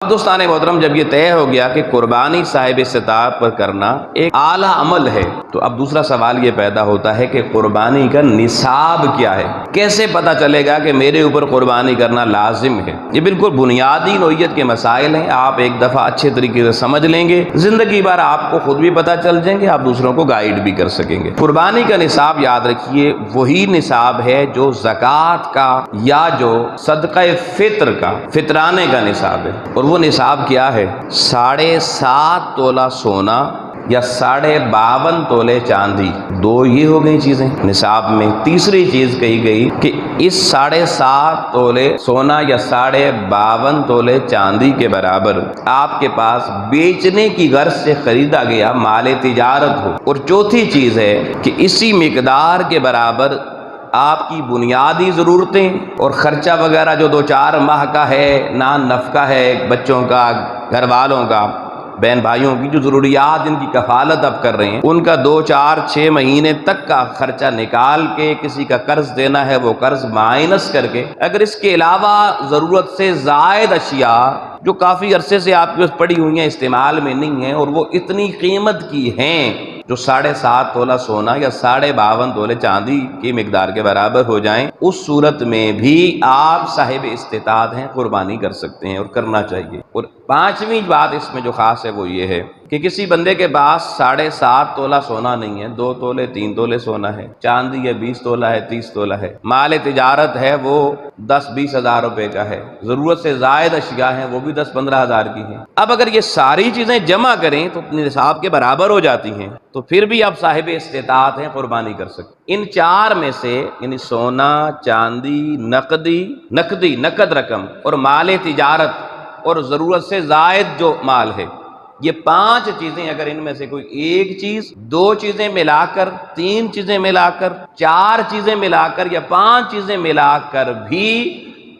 دوستان محترم، جب یہ طے ہو گیا کہ قربانی صاحب استطاعت پر کرنا ایک اعلیٰ عمل ہے، تو اب دوسرا سوال یہ پیدا ہوتا ہے کہ قربانی کا نصاب کیا ہے؟ کیسے پتہ چلے گا کہ میرے اوپر قربانی کرنا لازم ہے؟ یہ بالکل بنیادی نوعیت کے مسائل ہیں، آپ ایک دفعہ اچھے طریقے سے سمجھ لیں گے، زندگی بھر آپ کو خود بھی پتہ چل جائیں گے، آپ دوسروں کو گائیڈ بھی کر سکیں گے۔ قربانی کا نصاب یاد رکھیے وہی نصاب ہے جو زکوٰۃ کا یا جو صدقہ فطر کا فطرانے کا نصاب ہے، اور وہ نصاب کیا ہے؟ 7.5 تولہ سونا یا 52.5 تولے چاندی، دو یہ ہو گئی چیزیں نصاب میں۔ تیسری چیز کہی گئی کہ اس 7.5 تولے سونا یا 52.5 تولے چاندی کے برابر آپ کے پاس بیچنے کی غرض سے خریدا گیا مال تجارت ہو، اور چوتھی چیز ہے کہ اسی مقدار کے برابر آپ کی بنیادی ضرورتیں اور خرچہ وغیرہ جو 2-4 ماہ کا ہے، نان نفقہ ہے، بچوں کا، گھر والوں کا، بہن بھائیوں کی جو ضروریات جن کی کفالت آپ کر رہے ہیں، ان کا 2-4-6 مہینے تک کا خرچہ نکال کے، کسی کا قرض دینا ہے وہ قرض مائنس کر کے، اگر اس کے علاوہ ضرورت سے زائد اشیاء جو کافی عرصے سے آپ کے پاس پڑی ہوئی ہیں، استعمال میں نہیں ہیں، اور وہ اتنی قیمت کی ہیں جو 7.5 تولہ سونا یا 52.5 تولے چاندی کی مقدار کے برابر ہو جائیں، اس صورت میں بھی آپ صاحب استطاعت ہیں، قربانی کر سکتے ہیں اور کرنا چاہیے۔ اور 5ویں بات اس میں جو خاص ہے وہ یہ ہے کہ کسی بندے کے پاس 7.5 تولہ سونا نہیں ہے، 2 تولے 3 تولے سونا ہے، چاندی ہے 20 تولہ ہے، 30 تولہ ہے، مال تجارت ہے وہ 10-20 ہزار روپے کا ہے، ضرورت سے زائد اشیاء ہیں وہ بھی 10-15 ہزار کی ہیں۔ اب اگر یہ ساری چیزیں جمع کریں تو نصاب کے برابر ہو جاتی ہیں، تو پھر بھی آپ صاحب استطاعت ہیں، قربانی کر سکتے۔ ان 4 میں سے یعنی سونا، چاندی، نقد رقم اور مال تجارت اور ضرورت سے زائد جو مال ہے، یہ 5 چیزیں اگر ان میں سے کوئی ایک چیز، 2 چیزیں ملا کر، 3 چیزیں ملا کر، 4 چیزیں ملا کر یا 5 چیزیں ملا کر بھی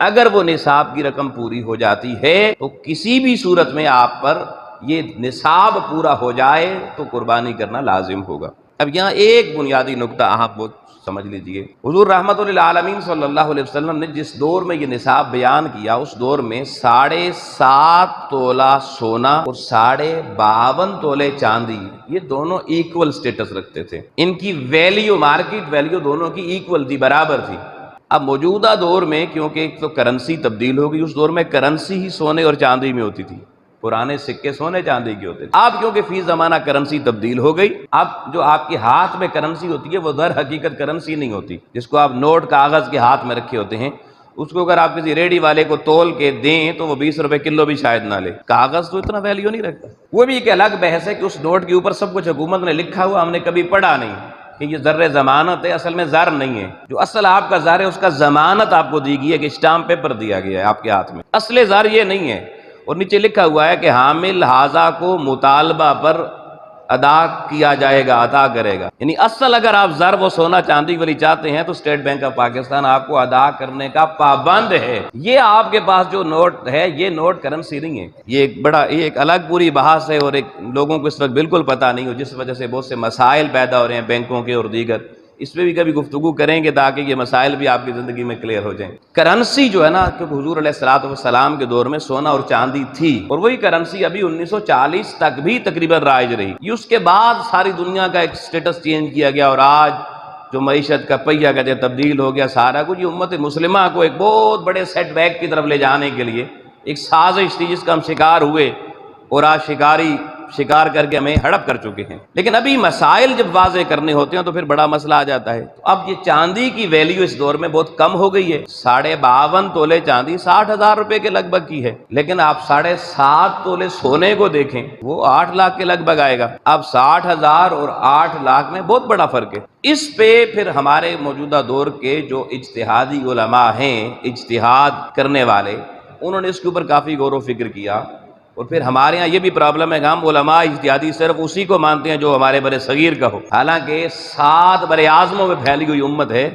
اگر وہ نصاب کی رقم پوری ہو جاتی ہے تو کسی بھی صورت میں آپ پر یہ نصاب پورا ہو جائے تو قربانی کرنا لازم ہوگا۔ اب یہاں ایک بنیادی نقطہ آپ وہ سمجھ لیجئے، حضور رحمت للعالمین صلی اللہ علیہ وسلم نے جس دور میں یہ نصاب بیان کیا، اس دور میں 7.5 تولہ سونا اور 52.5 تولے چاندی، یہ دونوں ایکول سٹیٹس رکھتے تھے، ان کی ویلیو، مارکیٹ ویلیو دونوں کی ایکول تھی، برابر تھی۔ اب موجودہ دور میں کیونکہ ایک تو کرنسی تبدیل ہو گئی، اس دور میں کرنسی ہی سونے اور چاندی میں ہوتی تھی، پرانے سکے سونے چاندی کے ہوتے تھے۔ اب کیونکہ فی زمانہ کرنسی تبدیل ہو گئی، اب جو آپ کے ہاتھ میں کرنسی ہوتی ہے وہ در حقیقت کرنسی نہیں ہوتی، جس کو آپ نوٹ کاغذ کے ہاتھ میں رکھے ہوتے ہیں، اس کو اگر آپ کسی ریڈی والے کو تول کے دیں تو وہ 20 روپے کلو بھی شاید نہ لے۔ کاغذ تو اتنا ویلیو نہیں رکھتا۔ وہ بھی ایک الگ بحث ہے کہ اس نوٹ کے اوپر سب کچھ حکومت نے لکھا ہوا، ہم نے کبھی پڑھا نہیں کہ یہ زر ضمانت ہے، اصل میں زر نہیں ہے، جو اصل آپ کا زر ہے اس کا ضمانت آپ کو دی گئی ہے کہ اسٹامپ پیپر دیا گیا ہے آپ کے ہاتھ میں، اصل زر یہ نہیں ہے۔ اور نیچے لکھا ہوا ہے کہ حامل حاضہ کو مطالبہ پر ادا کیا جائے گا، عطا کرے گا، یعنی اصل اگر آپ زر و سونا چاندی والی چاہتے ہیں تو اسٹیٹ بینک آف پاکستان آپ کو ادا کرنے کا پابند ہے۔ یہ آپ کے پاس جو نوٹ ہے یہ نوٹ کرنسی نہیں ہے، یہ ایک الگ پوری بحث ہے، اور ایک لوگوں کو اس وقت بالکل پتہ نہیں ہو، جس وجہ سے بہت سے مسائل پیدا ہو رہے ہیں بینکوں کے اور دیگر، اس پہ بھی کبھی گفتگو کریں گے تاکہ یہ مسائل بھی آپ کی زندگی میں کلیئر ہو جائیں۔ کرنسی جو ہے نا، کیونکہ حضور علیہ الصلوۃ والسلام کے دور میں سونا اور چاندی تھی، اور وہی کرنسی ابھی 1940 تک بھی تقریباً رائج رہی، یہ اس کے بعد ساری دنیا کا ایک سٹیٹس چینج کیا گیا، اور آج جو معیشت کا پہیہ کا تبدیل ہو گیا سارا کچھ، یہ امت مسلمہ کو ایک بہت بڑے سیٹ بیک کی طرف لے جانے کے لیے ایک سازش تھی جس کا ہم شکار ہوئے، اور آج شکار کر کے ہمیں ہڑپ کر چکے ہیں۔ لیکن ابھی مسائل جب واضح کرنے ہوتے ہیں تو پھر بڑا مسئلہ آ جاتا ہے۔ اب یہ چاندی کی ویلیو اس دور میں بہت کم ہو گئی ہے، 52.5 تولے چاندی 60,000 روپے کے لگ بھگ کی ہے، لیکن آپ 7.5 تولے سونے کو دیکھیں وہ 8 لاکھ کے لگ بھگ آئے گا۔ اب 60,000 اور 8 لاکھ میں بہت بڑا فرق ہے۔ اس پہ پھر ہمارے موجودہ دور کے جو اجتہادی علماء ہیں، اجتہاد کرنے والے، انہوں نے اس کے اوپر کافی غور و فکر کیا، اور پھر ہمارے ہاں یہ بھی پرابلم ہے کہ ہم علماء اجتہادی صرف اسی کو مانتے ہیں جو ہمارے بر صغیر کا ہو، حالانکہ 7 بر اعظموں میں پھیلی ہوئی امت ہے،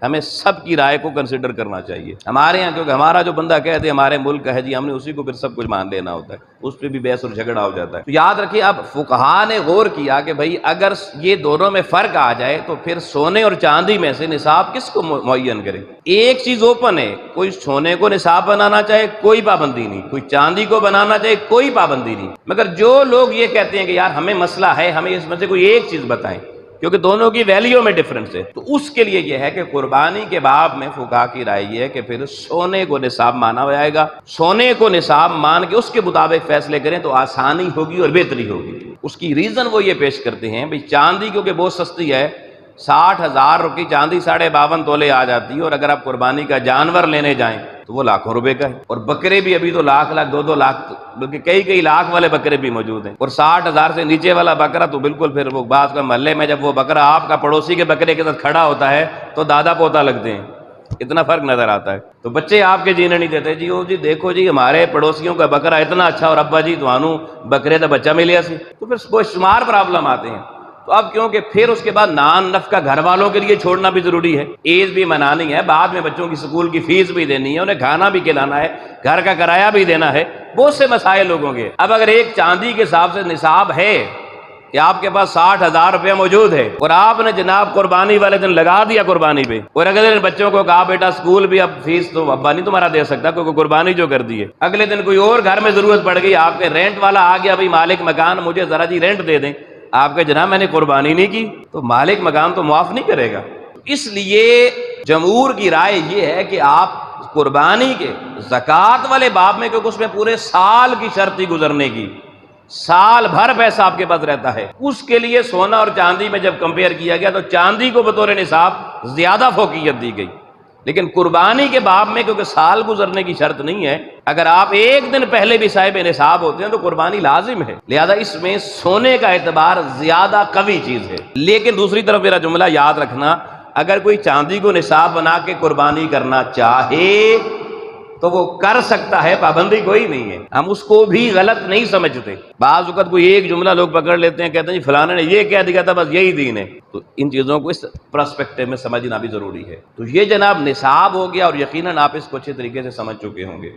ہمیں سب کی رائے کو کنسیڈر کرنا چاہیے. ہمارے یہاں کیونکہ ہمارا جو بندہ کہتے ہمارے ملک کا ہے جی، ہم نے اسی کو پھر سب کچھ مان لینا ہوتا ہے، اس پہ بھی بحث اور جھگڑا ہو جاتا ہے. تو یاد رکھیے، اب فقہا نے غور کیا کہ بھائی اگر یہ دونوں میں فرق آ جائے تو پھر سونے اور چاندی میں سے نصاب کس کو معین کرے. ایک چیز اوپن ہے، کوئی سونے کو نصاب بنانا چاہے کوئی پابندی نہیں، کوئی چاندی کو بنانا چاہے کوئی پابندی نہیں. مگر جو لوگ یہ کہتے ہیں کہ یار ہمیں مسئلہ ہے، ہمیں اس میں سے کوئی ایک چیز بتائیں کیونکہ دونوں کی ویلیو میں ڈفرنس ہے، تو اس کے لیے یہ ہے کہ قربانی کے باب میں فقہا کی رائے یہ ہے کہ پھر سونے کو نصاب مانا جائے گا. سونے کو نصاب مان کے اس کے مطابق فیصلے کریں تو آسانی ہوگی اور بہتری ہوگی. اس کی ریزن وہ یہ پیش کرتے ہیں بھئی چاندی کیونکہ بہت سستی ہے، 60,000 روپے چاندی 52.5 تولے آ جاتی ہے، اور اگر آپ قربانی کا جانور لینے جائیں تو وہ لاکھوں روپے کا ہے. اور بکرے بھی ابھی تو لاکھ 2 لاکھ بلکہ کئی لاکھ والے بکرے بھی موجود ہیں. اور 60,000 سے نیچے والا بکرا تو بالکل پھر وہ بعض کا محلے میں جب وہ بکرا آپ کا پڑوسی کے بکرے کے ساتھ کھڑا ہوتا ہے تو دادا پوتا لگتے ہیں، اتنا فرق نظر آتا ہے. تو بچے آپ کے جینے نہیں دیتے جی، وہ جی دیکھو جی ہمارے پڑوسیوں کا بکرا اتنا اچھا، اور ابا جی توانوں بکرے دا بچہ ملیا سی، تو پھر وہ شمار پرابلم آتے ہیں. تو اب کیونکہ پھر اس کے بعد نان نفقہ گھر والوں کے لیے چھوڑنا بھی ضروری ہے، عید بھی منانی ہے، بعد میں بچوں کی سکول کی فیس بھی دینی ہے، انہیں کھانا بھی کھلانا ہے، گھر کا کرایہ بھی دینا ہے، بہت سے مسائل لوگوں کے. اب اگر ایک چاندی کے حساب سے نصاب ہے کہ آپ کے پاس 60,000 روپیہ موجود ہے اور آپ نے جناب قربانی والے دن لگا دیا قربانی پہ، اور اگلے دن بچوں کو کہا بیٹا اسکول بھی اب فیس تو ابا نہیں تمہارا دے سکتا کیونکہ قربانی جو کر دی ہے، اگلے دن کوئی اور گھر میں ضرورت پڑ گئی، آپ کے رینٹ والا آ گیا بھائی مالک مکان مجھے ذرا جی رینٹ دے دیں، آپ کے جناب میں نے قربانی نہیں کی، تو مالک مکان تو معاف نہیں کرے گا. اس لیے جمہور کی رائے یہ ہے کہ آپ قربانی کے زکوٰۃ والے باب میں، کیونکہ اس میں پورے سال کی شرط ہی گزرنے کی، سال بھر پیسہ آپ کے پاس رہتا ہے، اس کے لیے سونا اور چاندی میں جب کمپیئر کیا گیا تو چاندی کو بطور نصاب زیادہ فوقیت دی گئی. لیکن قربانی کے باب میں کیونکہ سال گزرنے کی شرط نہیں ہے، اگر آپ ایک دن پہلے بھی صاحب نصاب ہوتے ہیں تو قربانی لازم ہے، لہذا اس میں سونے کا اعتبار زیادہ قوی چیز ہے. لیکن دوسری طرف میرا جملہ یاد رکھنا، اگر کوئی چاندی کو نصاب بنا کے قربانی کرنا چاہے تو وہ کر سکتا ہے، پابندی کوئی نہیں ہے. ہم اس کو بھی غلط نہیں سمجھتے. بعض اوقات کوئی ایک جملہ لوگ پکڑ لیتے ہیں، کہتے ہیں جی فلانے نے یہ کہہ دیا تھا بس یہی دین ہے. تو ان چیزوں کو اس پرسپیکٹو میں سمجھنا بھی ضروری ہے. تو یہ جناب نصاب ہو گیا، اور یقیناً آپ اس کو اچھے طریقے سے سمجھ چکے ہوں گے.